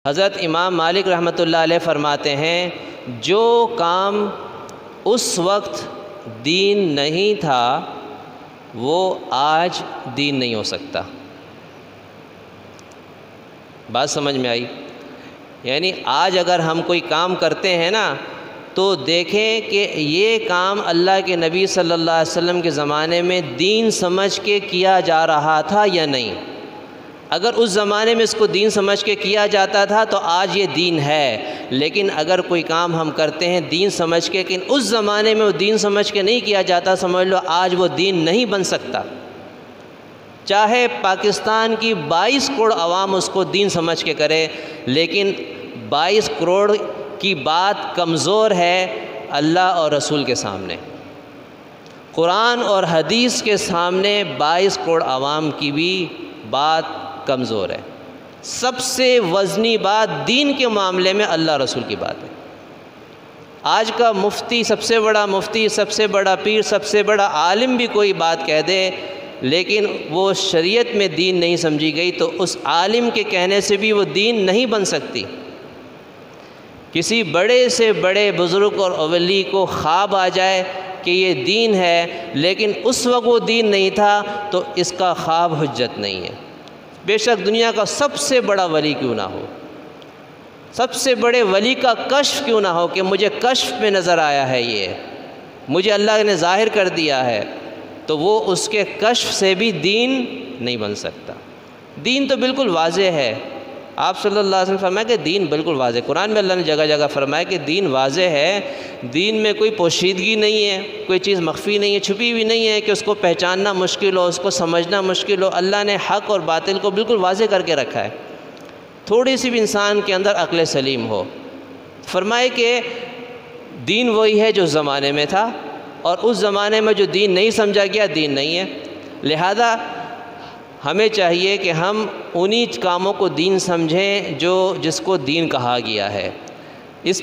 حضرت امام مالک رحمۃ اللہ علیہ فرماتے ہیں جو کام اس وقت دین نہیں تھا وہ آج دین نہیں ہو سکتا۔ بات سمجھ میں آئی؟ یعنی آج اگر ہم کوئی کام کرتے ہیں نا تو دیکھیں کہ یہ کام اللہ کے نبی صلی اللہ علیہ وسلم کے زمانے میں دین سمجھ کے کیا جا رہا تھا یا نہیں۔ اگر اس زمانے میں اس کو دین سمجھ کے کیا جاتا تھا تو آج یہ دین ہے، لیکن اگر کوئی کام ہم کرتے ہیں دین سمجھ کے لیکن اس زمانے میں وہ دین سمجھ کے نہیں کیا جاتا، سمجھ لو آج وہ دین نہیں بن سکتا۔ چاہے پاکستان کی 22 کروڑ عوام اس کو دین سمجھ کے کرے، لیکن 22 کروڑ کی بات کمزور ہے اللہ اور رسول کے سامنے۔ قرآن اور حدیث کے سامنے 22 کروڑ عوام کی بھی بات کمزور ہے۔ سب سے وزنی بات دین کے معاملے میں اللہ رسول کی بات ہے۔ آج کا مفتی، سب سے بڑا مفتی، سب سے بڑا پیر، سب سے بڑا عالم بھی کوئی بات کہہ دے لیکن وہ شریعت میں دین نہیں سمجھی گئی تو اس عالم کے کہنے سے بھی وہ دین نہیں بن سکتی۔ کسی بڑے سے بڑے بزرگ اور اولی کو خواب آ جائے کہ یہ دین ہے لیکن اس وقت وہ دین نہیں تھا تو اس کا خواب حجت نہیں ہے، بے شک دنیا کا سب سے بڑا ولی کیوں نہ ہو، سب سے بڑے ولی کا کشف کیوں نہ ہو کہ مجھے کشف میں نظر آیا ہے، یہ مجھے اللہ نے ظاہر کر دیا ہے، تو وہ اس کے کشف سے بھی دین نہیں بن سکتا۔ دین تو بالکل واضح ہے، آپ صلی اللہ علیہ وسلم فرمایا کہ دین بالکل واضح، قرآن میں اللہ نے جگہ جگہ فرمایا کہ دین واضح ہے، دین میں کوئی پوشیدگی نہیں ہے، کوئی چیز مخفی نہیں ہے، چھپی ہوئی نہیں ہے کہ اس کو پہچاننا مشکل ہو، اس کو سمجھنا مشکل ہو۔ اللہ نے حق اور باطل کو بالکل واضح کر کے رکھا ہے، تھوڑی سی بھی انسان کے اندر عقل سلیم ہو۔ فرمائے کہ دین وہی ہے جو زمانے میں تھا اور اس زمانے میں جو دین نہیں سمجھا گیا دین نہیں ہے، لہذا ہمیں چاہیے کہ ہم انہی کاموں کو دین سمجھیں جس کو دین کہا گیا ہے۔ اس